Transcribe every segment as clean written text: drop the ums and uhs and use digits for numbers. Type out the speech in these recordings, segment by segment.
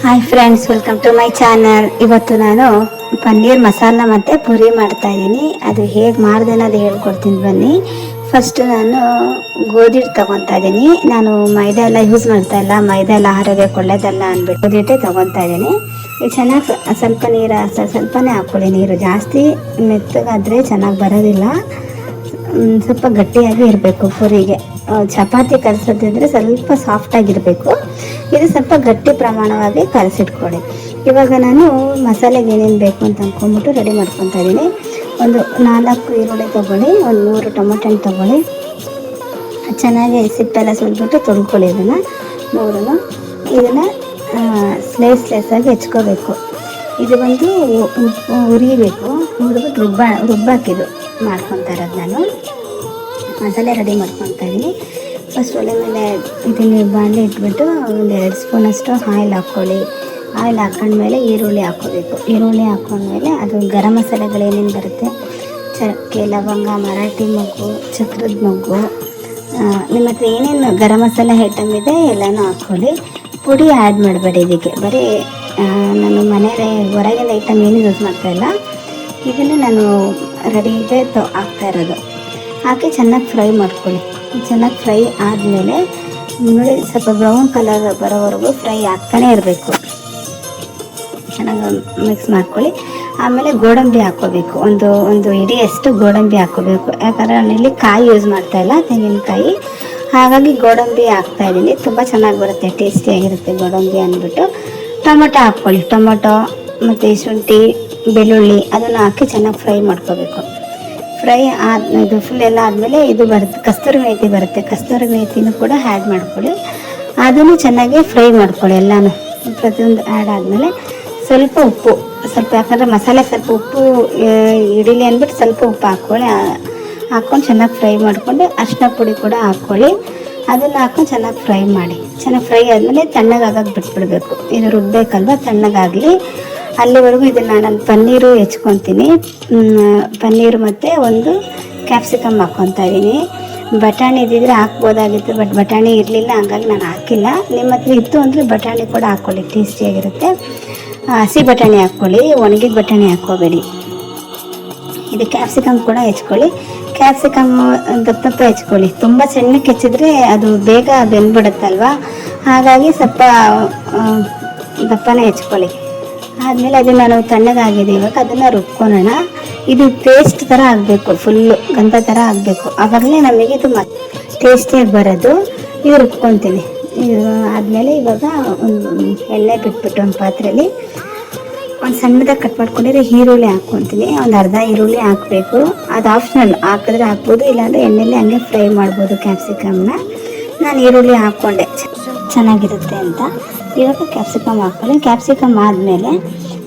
Hi friends, welcome to my channel. ಇವತ್ತು ನಾನು ಪನ್ನೀರ್ ಮಸಾಲ ಮತ್ತು ಪುರಿ ಮಾಡ್ತಾ ಇದ್ದೀನಿ. ಅದು ಹೇಗೆ ಮಾಡಿದೆ ಅನ್ನೋದು ಹೇಳ್ಕೊಡ್ತೀನಿ ಬನ್ನಿ. ಫಸ್ಟ್ ನಾನು ಗೋಧಿ ಹಿಟ್ಟು ತೊಗೊತಾ ಇದ್ದೀನಿ. ನಾನು ಮೈದಾ ಎಲ್ಲ ಯೂಸ್ ಮಾಡ್ತಾ ಇಲ್ಲ, ಮೈದಾ ಎಲ್ಲ ಆರೋಗ್ಯಕ್ಕೆ ಒಳ್ಳೆಯದಲ್ಲ ಅಂದ್ಬಿಟ್ಟು ಗೋಧಿ ಹಿಟ್ಟೆ ತೊಗೊತಾ ಇದ್ದೀನಿ. ಇದು ಚೆನ್ನಾಗಿ ಸ್ವಲ್ಪ ನೀರು ಸ್ವಲ್ಪನೇ ಹಾಕ್ಕೊಳ್ಳಿ. ನೀರು ಜಾಸ್ತಿ ಮೆತ್ತಗಾದರೆ ಚೆನ್ನಾಗಿ ಬರೋದಿಲ್ಲ, ಸ್ವಲ್ಪ ಗಟ್ಟಿಯಾಗಿ ಇರಬೇಕು. ಪುರಿಗೆ ಚಪಾತಿ ಕಲಸೋದಿದ್ರೆ ಸ್ವಲ್ಪ ಸಾಫ್ಟಾಗಿರಬೇಕು. ಇದು ಸ್ವಲ್ಪ ಗಟ್ಟಿ ಪ್ರಮಾಣವಾಗಿ ಕಲಸಿಟ್ಕೊಳ್ಳಿ. ಇವಾಗ ನಾನು ಮಸಾಲೆಗೆ ಏನೇನು ಬೇಕು ಅಂತ ಅಂದ್ಕೊಂಡ್ಬಿಟ್ಟು ರೆಡಿ ಮಾಡ್ಕೊತಾ ಇದ್ದೀನಿ. ಒಂದು 4 ಈರುಳ್ಳಿ ತೊಗೊಳ್ಳಿ, ಒಂದು 3 ಟೊಮೊಟೊ ಹಣ್ಣು ತೊಗೊಳ್ಳಿ. ಚೆನ್ನಾಗಿ ಸಿಪ್ಪೆಲ್ಲ ಸುಲ್ಬಿಟ್ಟು ತೊಳ್ಕೊಳ್ಳಿ. ಇದನ್ನು ಸ್ಲೈಸಾಗಿ ಹೆಚ್ಕೋಬೇಕು. ಇದು ಬಂದು ಉರಿಬೇಕು, ಹುರಿಬಿಟ್ಟು ರುಬ್ಬಾಕಿದು ಮಾಡ್ಕೊತಾ ಇರೋದು. ನಾನು ಮಸಾಲೆ ರೆಡಿ ಮಾಡ್ಕೊತಾ ಇದ್ದೀನಿ. ಫಸ್ಟ್ ಒಲೆ ಮೇಲೆ ಇದನ್ನು ಬಾಣಲೆ ಇಟ್ಬಿಟ್ಟು ಒಂದು 2 ಸ್ಪೂನಷ್ಟು ಆಯಿಲ್ ಹಾಕ್ಕೊಳ್ಳಿ. ಆಯಿಲ್ ಹಾಕೊಂಡ್ಮೇಲೆ ಈರುಳ್ಳಿ ಹಾಕ್ಕೋಬೇಕು. ಈರುಳ್ಳಿ ಹಾಕೊಂಡ್ಮೇಲೆ ಅದು ಗರಂ ಮಸಾಲೆಗಳೇನೇನು ಬರುತ್ತೆ, ಚಕ್ಕೆ, ಲವಂಗ, ಮರಾಠಿ ಮೊಗ್ಗು, ಚಕ್ರದ ಮೊಗ್ಗು, ನಿಮ್ಮ ಹತ್ರ ಏನೇನು ಗರಂ ಮಸಾಲೆ ಐಟಮ್ ಇದೆ ಎಲ್ಲನೂ ಹಾಕ್ಕೊಳ್ಳಿ. ಪುಡಿ ಆ್ಯಡ್ ಮಾಡಬೇಡಿ ಇದಕ್ಕೆ. ಬರೀ ನಾನು ಮನೆಯಲ್ಲೇ ಹೊರಗಿನ ಐಟಮ್ ಏನೂ ಯೂಸ್ ಮಾಡ್ತಾಯಿಲ್ಲ. ಇದನ್ನು ನಾನು ರೆಡಿಗೆ ಹಾಕ್ತಾ ಇರೋದು. ಹಾಕಿ ಚೆನ್ನಾಗಿ ಫ್ರೈ ಮಾಡ್ಕೊಳ್ಳಿ. ಚೆನ್ನಾಗಿ ಫ್ರೈ ಆದಮೇಲೆ ನೋಡಿ, ಸ್ವಲ್ಪ ಬ್ರೌನ್ ಕಲರ್ ಬರೋವರೆಗೂ ಫ್ರೈ ಆಗ್ತಾನೆ ಇರಬೇಕು. ಚೆನ್ನಾಗಿ ಮಿಕ್ಸ್ ಮಾಡ್ಕೊಳ್ಳಿ. ಆಮೇಲೆ ಗೋಡಂಬಿ ಹಾಕ್ಕೋಬೇಕು. ಒಂದು ಇಡಿಯಷ್ಟು ಗೋಡಂಬಿ ಹಾಕ್ಕೋಬೇಕು. ಯಾಕಂದರೆ ನಾನಿಲ್ಲಿ ಕಾಯಿ ಯೂಸ್ ಮಾಡ್ತಾಯಿಲ್ಲ, ತೆಂಗಿನಕಾಯಿ, ಹಾಗಾಗಿ ಗೋಡಂಬಿ ಹಾಕ್ತಾಯಿದ್ದೀನಿ. ತುಂಬ ಚೆನ್ನಾಗಿ ಬರುತ್ತೆ, ಟೇಸ್ಟಿಯಾಗಿರುತ್ತೆ ಗೋಡಂಬಿ ಅಂದ್ಬಿಟ್ಟು. ಟೊಮೊಟೊ ಹಾಕ್ಕೊಳ್ಳಿ. ಟೊಮೊಟೊ ಮತ್ತು ಶುಂಠಿ, ಬೆಳ್ಳುಳ್ಳಿ ಅದನ್ನು ಹಾಕಿ ಚೆನ್ನಾಗಿ ಫ್ರೈ ಮಾಡ್ಕೋಬೇಕು. ಫ್ರೈ ಇದು ಫುಲ್ ಎಲ್ಲ ಆದಮೇಲೆ ಇದು ಬರುತ್ತೆ, ಕಸ್ತೂರಿ ಮೇಥಿ ಬರುತ್ತೆ. ಕಸ್ತೂರಿ ಮೇಥಿನೂ ಕೂಡ ಆ್ಯಡ್ ಮಾಡ್ಕೊಳ್ಳಿ. ಅದನ್ನು ಚೆನ್ನಾಗಿ ಫ್ರೈ ಮಾಡ್ಕೊಳ್ಳಿ. ಎಲ್ಲನೂ ಪ್ರತಿಯೊಂದು ಆ್ಯಡ್ ಆದಮೇಲೆ ಸ್ವಲ್ಪ ಉಪ್ಪು, ಯಾಕಂದರೆ ಮಸಾಲೆ ಸ್ವಲ್ಪ ಉಪ್ಪು ಹಿಡೀಲಿ ಅಂದ್ಬಿಟ್ಟು ಸ್ವಲ್ಪ ಉಪ್ಪು ಹಾಕ್ಕೊಂಡು ಚೆನ್ನಾಗಿ ಫ್ರೈ ಮಾಡಿಕೊಂಡು ಅರಿಶಿನ ಪುಡಿ ಕೂಡ ಹಾಕ್ಕೊಳ್ಳಿ. ಅದನ್ನು ಹಾಕ್ಕೊಂಡು ಚೆನ್ನಾಗಿ ಫ್ರೈ ಮಾಡಿ. ಚೆನ್ನಾಗಿ ಫ್ರೈ ಆದಮೇಲೆ ತಣ್ಣಗಾಗಕ್ಕೆ ಬಿಟ್ಬಿಡಬೇಕು. ಇದು ರುಬ್ಬೇಕಲ್ವ, ತಣ್ಣಗಾಗಲಿ. ಅಲ್ಲಿವರೆಗೂ ಇದನ್ನು ನಾನು ಪನ್ನೀರು ಹೆಚ್ಕೊತೀನಿ. ಪನ್ನೀರು ಮತ್ತು ಒಂದು ಕ್ಯಾಪ್ಸಿಕಮ್ ಹಾಕ್ಕೊತಾ ಇದ್ದೀನಿ. ಬಟಾಣಿ ಇದ್ದಿದ್ರೆ ಹಾಕ್ಬೋದಾಗಿತ್ತು, ಬಟ್ ಬಟಾಣಿ ಇರಲಿಲ್ಲ, ಹಂಗಾಗಿ ನಾನು ಹಾಕಿಲ್ಲ. ನಿಮ್ಮ ಹತ್ರ ಇತ್ತು ಅಂದರೆ ಬಟಾಣಿ ಕೂಡ ಹಾಕ್ಕೊಳ್ಳಿ, ಟೇಸ್ಟಿಯಾಗಿರುತ್ತೆ. ಹಸಿ ಬಟಾಣಿ ಹಾಕ್ಕೊಳ್ಳಿ, ಒಣಗಿದ ಬಟಾಣಿ ಹಾಕ್ಕೋಬೇಡಿ. ಇದು ಕ್ಯಾಪ್ಸಿಕಮ್ ಕೂಡ ಹೆಚ್ಕೊಳ್ಳಿ. ಕ್ಯಾಪ್ಸಿಕಮ್ ದಪ್ಪ ಹೆಚ್ಕೊಳ್ಳಿ. ತುಂಬ ಸಣ್ಣಕ್ಕೆ ಹೆಚ್ಚಿದ್ರೆ ಅದು ಬೇಗ ಬೆಂದ್ಬಿಡುತ್ತಲ್ವ, ಹಾಗಾಗಿ ಸ್ವಲ್ಪ ದಪ್ಪನೇ ಹೆಚ್ಕೊಳ್ಳಿ. ಆದಮೇಲೆ ಅದನ್ನು ನಾವು ತಣ್ಣಗಾಗಿದೆ, ಇವಾಗ ಅದನ್ನು ರುಬ್ಕೊಳ್ಳೋಣ. ಇದು ಪೇಸ್ಟ್ ಥರ ಆಗಬೇಕು, ಫುಲ್ಲು ಗಂಧ ಥರ ಆಗಬೇಕು. ಆವಾಗಲೇ ನಮಗೆ ಇದು ಟೇಸ್ಟಿಯಾಗಿ ಬರೋದು. ಇದು ರುಬ್ಕೊತೀನಿ. ಇದು ಆದಮೇಲೆ ಇವಾಗ ಒಂದು ಎಣ್ಣೆ ಬಿಟ್ಬಿಟ್ಟು ಒಂದು ಪಾತ್ರೆಯಲ್ಲಿ ಒಂದು ಸಣ್ಣದಾಗಿ ಕಟ್ ಮಾಡ್ಕೊಂಡಿರೋ ಈರುಳ್ಳಿ ಹಾಕ್ಕೊತೀನಿ. ಒಂದು ಅರ್ಧ ಈರುಳ್ಳಿ ಹಾಕಬೇಕು. ಅದು ಆಪ್ಷನಲ್, ಹಾಕಿದ್ರೆ ಹಾಕ್ಬೋದು, ಇಲ್ಲಾಂದರೆ ಎಣ್ಣೆಯಲ್ಲಿ ಹಂಗೆ ಫ್ರೈ ಮಾಡ್ಬೋದು ಕ್ಯಾಪ್ಸಿಕಮ್ನ. ನಾನು ಈರುಳ್ಳಿ ಹಾಕ್ಕೊಂಡೆ ಚೆನ್ನಾಗಿರುತ್ತೆ ಅಂತ. ಇವಾಗ ಕ್ಯಾಪ್ಸಿಕಮ್ ಹಾಕ್ಕೊಳ್ಳಿ. ಕ್ಯಾಪ್ಸಿಕಮ್ ಆದಮೇಲೆ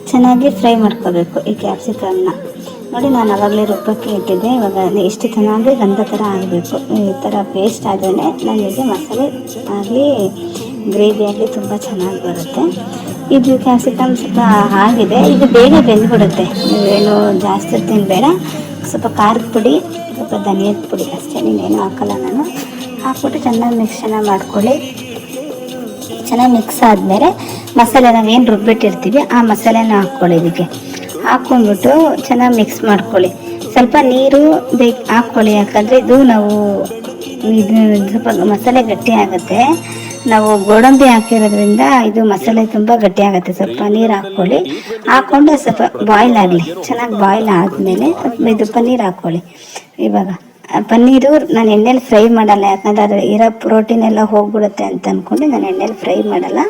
ಚೆನ್ನಾಗಿ ಫ್ರೈ ಮಾಡ್ಕೋಬೇಕು ಈ ಕ್ಯಾಪ್ಸಿಕಮ್ನ. ನೋಡಿ, ನಾನು ಆವಾಗಲೇ ರುಬ್ಬಕ್ಕೆ ಇಟ್ಟಿದ್ದೆ. ಇವಾಗ ಎಷ್ಟು ಚೆನ್ನಾಗಿ ಗಂಧ ಥರ ಆಗಬೇಕು. ಈ ಥರ ಪೇಸ್ಟ್ ಆದ್ರೇ ನನಗೆ ಮಸಾಲೆ ಆಗಲಿ ಗ್ರೇವಿ ಆಗಲಿ ತುಂಬ ಚೆನ್ನಾಗಿ ಬರುತ್ತೆ. ಇದು ಕ್ಯಾಪ್ಸಿಕಮ್ ಸ್ವಲ್ಪ ಆಗಿದೆ, ಇದು ಬೇಗ ಬೆಂದ್ಬಿಡುತ್ತೆ. ನೀವೇನು ಜಾಸ್ತಿ ತಿನ್ನಬೇಡ. ಸ್ವಲ್ಪ ಖಾರದ ಪುಡಿ, ಸ್ವಲ್ಪ ಧನಿಯದ ಪುಡಿ ಅಷ್ಟೇ, ನೀವೇನು ಹಾಕಲ್ಲ ನಾನು. ಹಾಕ್ಬಿಟ್ಟು ಚೆನ್ನಾಗಿ ಮಿಕ್ಸನ್ನ ಮಾಡ್ಕೊಳ್ಳಿ. ಚೆನ್ನಾಗಿ ಮಿಕ್ಸ್ ಆದಮೇಲೆ ಮಸಾಲೆ ನಾವೇನು ರುಬ್ಬಿಟ್ಟಿರ್ತೀವಿ ಆ ಮಸಾಲೆನ ಹಾಕ್ಕೊಳ್ಳಿ. ಇದಕ್ಕೆ ಹಾಕ್ಕೊಂಡ್ಬಿಟ್ಟು ಚೆನ್ನಾಗಿ ಮಿಕ್ಸ್ ಮಾಡ್ಕೊಳ್ಳಿ. ಸ್ವಲ್ಪ ನೀರು ಹಾಕ್ಕೊಳ್ಳಿ, ಯಾಕಂದರೆ ಇದು ಸ್ವಲ್ಪ ಮಸಾಲೆ ಗಟ್ಟಿ ಆಗುತ್ತೆ. ನಾವು ಗೋಡಂಬಿ ಹಾಕಿರೋದ್ರಿಂದ ಇದು ಮಸಾಲೆ ತುಂಬ ಗಟ್ಟಿ ಆಗುತ್ತೆ. ಸ್ವಲ್ಪ ನೀರು ಹಾಕ್ಕೊಳ್ಳಿ. ಹಾಕ್ಕೊಂಡು ಸ್ವಲ್ಪ ಬಾಯ್ಲ್ ಆಗಲಿ. ಚೆನ್ನಾಗಿ ಬಾಯ್ಲ್ ಆದಮೇಲೆ ಇದು ಪನ್ನೀರ್ ಹಾಕ್ಕೊಳ್ಳಿ. ಇವಾಗ ಪನ್ನೀರು ನಾನು ಎಣ್ಣೆಲಿ ಫ್ರೈ ಮಾಡಲ್ಲ, ಯಾಕಂದರೆ ಅದು ಇರೋ ಪ್ರೋಟೀನ್ ಎಲ್ಲ ಹೋಗ್ಬಿಡುತ್ತೆ ಅಂತ ಅಂದ್ಕೊಂಡು ನಾನು ಎಣ್ಣೆಲಿ ಫ್ರೈ ಮಾಡಲ್ಲ.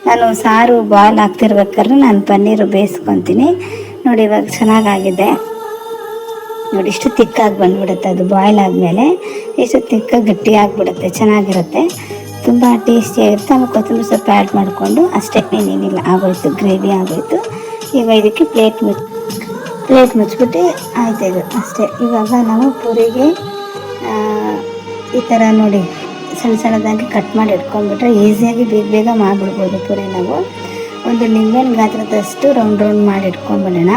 ನಾನು ಸಾರು ಬಾಯ್ಲ್ ಆಗ್ತಿರ್ಬೇಕಾದ್ರೆ ನಾನು ಪನ್ನೀರು ಬೇಯಿಸ್ಕೊತೀನಿ. ನೋಡಿ, ಇವಾಗ ಚೆನ್ನಾಗಾಗಿದೆ. ನೋಡಿ, ಇಷ್ಟು ತಿಕ್ಕಾಗಿ ಬಂದ್ಬಿಡುತ್ತೆ. ಅದು ಬಾಯ್ಲ್ ಆದಮೇಲೆ ಇಷ್ಟು ತಿಕ್ಕಾಗಿ ಗಟ್ಟಿ ಆಗಿಬಿಡುತ್ತೆ, ಚೆನ್ನಾಗಿರುತ್ತೆ, ತುಂಬ ಟೇಸ್ಟಿಯಾಗಿರುತ್ತೆ. ಆಮೇಲೆ ಕೊತ್ತಂಬರಿ ಸ್ವಲ್ಪ ಆ್ಯಡ್ ಮಾಡಿಕೊಂಡು ಅಷ್ಟೇ, ಏನೇನಿಲ್ಲ, ಆಗೋಯ್ತು, ಗ್ರೇವಿ ಆಗೋಯ್ತು. ಈಗ ಇದಕ್ಕೆ ಪ್ಲೇಟ್ ಮುಚ್ಚಿಬಿಟ್ಟು ಆಯ್ತು, ಇದು ಅಷ್ಟೇ. ಇವಾಗ ನಾವು ಪೂರಿಗೆ ಈ ಥರ ನೋಡಿ ಸಣ್ಣದಾಗಿ ಕಟ್ ಮಾಡಿ ಇಟ್ಕೊಂಡ್ಬಿಟ್ರೆ ಈಸಿಯಾಗಿ ಬೇಗ ಮಾಡಿಬಿಡ್ಬೋದು ಪೂರಿ. ನಾವು ಒಂದು ನಿಂಬೆಹಣ್ಣು ಗಾತ್ರದಷ್ಟು ರೌಂಡ್ ಮಾಡಿ ಇಟ್ಕೊಂಡ್ಬಿಡೋಣ.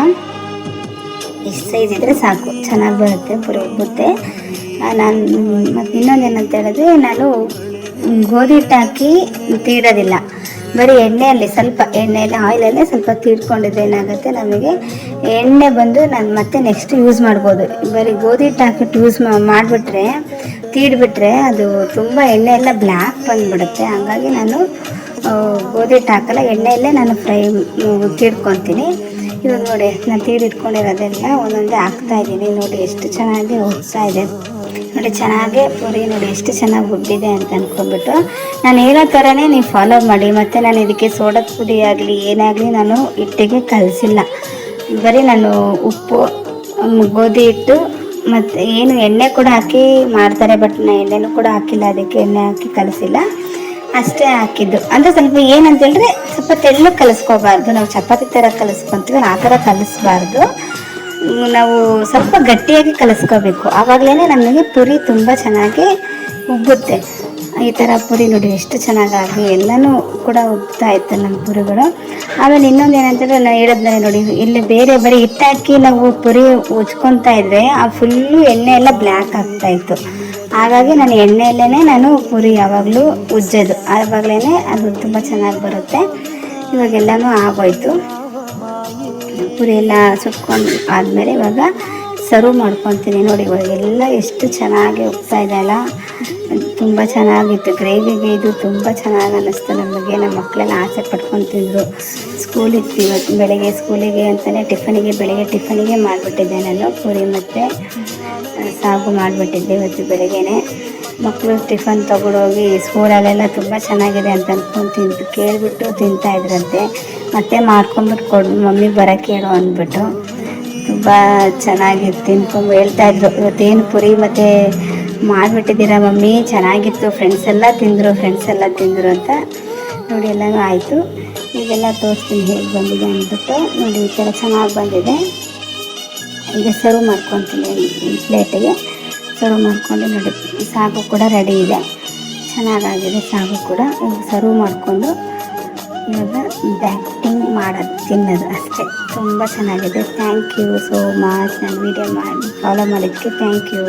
ಇಷ್ಟು ಸೈಜ್ ಇದ್ದರೆ ಸಾಕು, ಚೆನ್ನಾಗಿ ಬರುತ್ತೆ, ಪೂರಿ ಉಬ್ಬುತ್ತೆ. ನಾನು ಮತ್ತು ಇನ್ನೊಂದು ಏನಂತ ಹೇಳಿದ್ರೆ, ನಾನು ಗೋಧಿ ಹಿಟ್ಟು ಹಾಕಿ ತೀಡೋದಿಲ್ಲ. ಬರೀ ಎಣ್ಣೆಯಲ್ಲಿ ಸ್ವಲ್ಪ ಎಣ್ಣೆಯಲ್ಲಿ ಆಯಿಲಲ್ಲೇ ಸ್ವಲ್ಪ ತೀಡ್ಕೊಂಡಿದ್ರೆ ಏನಾಗುತ್ತೆ ನಮಗೆ ಎಣ್ಣೆ ಬಂದು ನಾನು ಮತ್ತೆ ನೆಕ್ಸ್ಟ್ ಯೂಸ್ ಮಾಡ್ಬೋದು. ಬರೀ ಗೋಧಿ ಹಿಟ್ಟು ಹಾಕಿಟ್ಟು ಯೂಸ್ ಮಾಡಿಬಿಟ್ರೆ ತೀಡ್ಬಿಟ್ರೆ ಅದು ತುಂಬ ಎಣ್ಣೆ ಎಲ್ಲ ಬ್ಲ್ಯಾಕ್ ಬಂದುಬಿಡುತ್ತೆ. ಹಾಗಾಗಿ ನಾನು ಗೋಧಿ ಹಿಟ್ಟು ಹಾಕಲ್ಲ, ಎಣ್ಣೆಯಲ್ಲೇ ನಾನು ತೀಡ್ಕೊತೀನಿ. ಇವಾಗ ನೋಡಿ ನಾನು ತೀಡಿಟ್ಕೊಂಡಿರೋದೆಲ್ಲ ಒಂದೊಂದೇ ಹಾಕ್ತಾಯಿದ್ದೀನಿ. ನೋಡಿ ಎಷ್ಟು ಚೆನ್ನಾಗಿ ಹೋಗ್ತಾ ಇದೆ ನೋಡಿ, ಚೆನ್ನಾಗೇ ಪೂರಿ ನೋಡಿ ಎಷ್ಟು ಚೆನ್ನಾಗಿ ಹುಬ್ಬಿದೆ ಅಂತ ಅಂದ್ಕೊಂಡ್ಬಿಟ್ಟು ನಾನು ಹೇಳೋ ಥರನೇ ನೀವು ಫಾಲೋ ಮಾಡಿ. ಮತ್ತು ನಾನು ಇದಕ್ಕೆ ಸೋಡಾ ಪುಡಿ ಆಗಲಿ ಏನಾಗಲಿ ನಾನು ಹಿಟ್ಟಿಗೆ ಕಲಸಿಲ್ಲ. ಬರೀ ನಾನು ಉಪ್ಪು, ಗೋಧಿ ಹಿಟ್ಟು ಮತ್ತು ಏನು ಎಣ್ಣೆ ಕೂಡ ಹಾಕಿ ಮಾಡ್ತಾರೆ, ಬಟ್ ನಾನು ಎಣ್ಣೆನೂ ಕೂಡ ಹಾಕಿಲ್ಲ, ಅದಕ್ಕೆ ಎಣ್ಣೆ ಹಾಕಿ ಕಲಸಿಲ್ಲ, ಅಷ್ಟೇ ಹಾಕಿದ್ದು. ಅಂದರೆ ಸ್ವಲ್ಪ ಏನಂತೇಳಿದ್ರೆ ಸ್ವಲ್ಪ ತೆಳ್ಳಗೆ ಕಲಿಸ್ಕೋಬಾರ್ದು, ನಾವು ಚಪಾತಿ ಥರ ಕಲಿಸ್ಕೊತೀವಿ ಆ ಥರ ಕಲಿಸ್ಬಾರ್ದು. ನಾವು ಸ್ವಲ್ಪ ಗಟ್ಟಿಯಾಗಿ ಕಲಿಸ್ಕೋಬೇಕು, ಆವಾಗಲೇ ನಮಗೆ ಪುರಿ ತುಂಬ ಚೆನ್ನಾಗಿ ಉಬ್ಬುತ್ತೆ. ಈ ಥರ ಪುರಿ ನೋಡಿ ಎಷ್ಟು ಚೆನ್ನಾಗಾಗಿ ಎಲ್ಲನೂ ಕೂಡ ಉಬ್ತಾ ಇತ್ತು ನಮ್ಮ ಪುರಿಗಳು. ಆಮೇಲೆ ಇನ್ನೊಂದು ಏನಂತಂದರೆ ನಾನು ಹೇಳಿದ್ಮೇಲೆ ನೋಡಿ, ಇಲ್ಲಿ ಬೇರೆ ಬರೀ ಹಿಟ್ಟಾಕಿ ನಾವು ಪುರಿ ಉಜ್ಕೊತಾ ಇದ್ದರೆ ಆ ಫುಲ್ಲು ಎಣ್ಣೆ ಎಲ್ಲ ಬ್ಲ್ಯಾಕ್ ಆಗ್ತಾಯಿತ್ತು. ಹಾಗಾಗಿ ನಾನು ಎಣ್ಣೆಯಲ್ಲೇ ನಾನು ಪುರಿ ಯಾವಾಗಲೂ ಉಜ್ಜೋದು, ಆವಾಗಲೇ ಅದು ತುಂಬ ಚೆನ್ನಾಗಿ ಬರುತ್ತೆ. ಇವಾಗೆಲ್ಲನೂ ಆಗೋಯ್ತು, ಪುರಿ ಎಲ್ಲ ಸುಟ್ಕೊಂಡು ಆದಮೇಲೆ ಇವಾಗ ಸರ್ವ್ ಮಾಡ್ಕೊತೀನಿ. ನೋಡಿ ಇವಾಗೆಲ್ಲ ಎಷ್ಟು ಚೆನ್ನಾಗಿ ಹೋಗ್ತಾ ಇದೆ ಅಲ್ಲ, ತುಂಬ ಚೆನ್ನಾಗಿತ್ತು. ಗ್ರೇವಿಗೆ ಇದು ತುಂಬ ಚೆನ್ನಾಗಿ ಅನ್ನಿಸ್ತು ನಮಗೆ. ನಮ್ಮ ಮಕ್ಕಳೆಲ್ಲ ಆಸೆ ಪಡ್ಕೊಂಡು ತಿಂದರು. ಸ್ಕೂಲಿಗೆ ಇವತ್ತು ಬೆಳಗ್ಗೆ ಸ್ಕೂಲಿಗೆ ಅಂತಲೇ ಬೆಳಗ್ಗೆ ಟಿಫನಿಗೆ ಮಾಡಿಬಿಟ್ಟಿದ್ದೆ ನಾನು ಪುರಿ ಮತ್ತು ಸಾಗು ಮಾಡಿಬಿಟ್ಟಿದ್ದೆ ಇವತ್ತು ಬೆಳಗ್ಗೆನೇ. ಮಕ್ಕಳು ಟಿಫನ್ ತೊಗೊಂಡೋಗಿ ಸ್ಕೂಲಲ್ಲೆಲ್ಲ ತುಂಬ ಚೆನ್ನಾಗಿದೆ ಅಂತ ಅಂದ್ಕೊಂಡು ಕೇಳಿಬಿಟ್ಟು ತಿಂತಾಯಿದ್ರಂತೆ. ಮತ್ತೆ ಮಾಡ್ಕೊಂಬಿಟ್ಟು ಕೊಡು ಮಮ್ಮಿ ಬರೋಕ್ಕೆ ಹೇಳು ಅಂದ್ಬಿಟ್ಟು ತುಂಬ ಚೆನ್ನಾಗಿ ತಿನ್ಕೊಂಡು ಹೇಳ್ತಾಯಿದ್ರು, ಇವತ್ತೇನು ಪುರಿ ಮತ್ತು ಮಾಡಿಬಿಟ್ಟಿದ್ದೀರಾ ಮಮ್ಮಿ, ಚೆನ್ನಾಗಿತ್ತು, ಫ್ರೆಂಡ್ಸ್ ಎಲ್ಲ ತಿಂದರು ಅಂತ. ನೋಡಿ ಎಲ್ಲನೂ ಆಯಿತು. ಈಗೆಲ್ಲ ತೋರಿಸ್ತೀನಿ ಹೇಗೆ ಬಂದಿದೆ ಅಂದ್ಬಿಟ್ಟು. ನೋಡಿ ಈ ಥರ ಚೆನ್ನಾಗಿ ಬಂದಿದೆ. ಈಗ ಸರ್ವ್ ಮಾಡ್ಕೊತೀನಿ, ಪ್ಲೇಟಿಗೆ ಸರ್ವ್ ಮಾಡ್ಕೊಂಡು. ನೋಡಿ ಸಾಗು ಕೂಡ ರೆಡಿ ಇದೆ, ಚೆನ್ನಾಗಾಗಿದೆ ಸಾಗು ಕೂಡ. ಈಗ ಸರ್ವ್ ಮಾಡಿಕೊಂಡು ಇವಾಗ ಬ್ಯಾಟಿಂಗ್ ಮಾಡೋದು, ತಿನ್ನೋದು ಅಷ್ಟೇ. ತುಂಬ ಚೆನ್ನಾಗಿದೆ. Thank you so much. ನಾನು ವೀಡಿಯೋ ಫಾಲೋ ಮಾಡಿದ್ದಕ್ಕೆ ಥ್ಯಾಂಕ್ ಯು.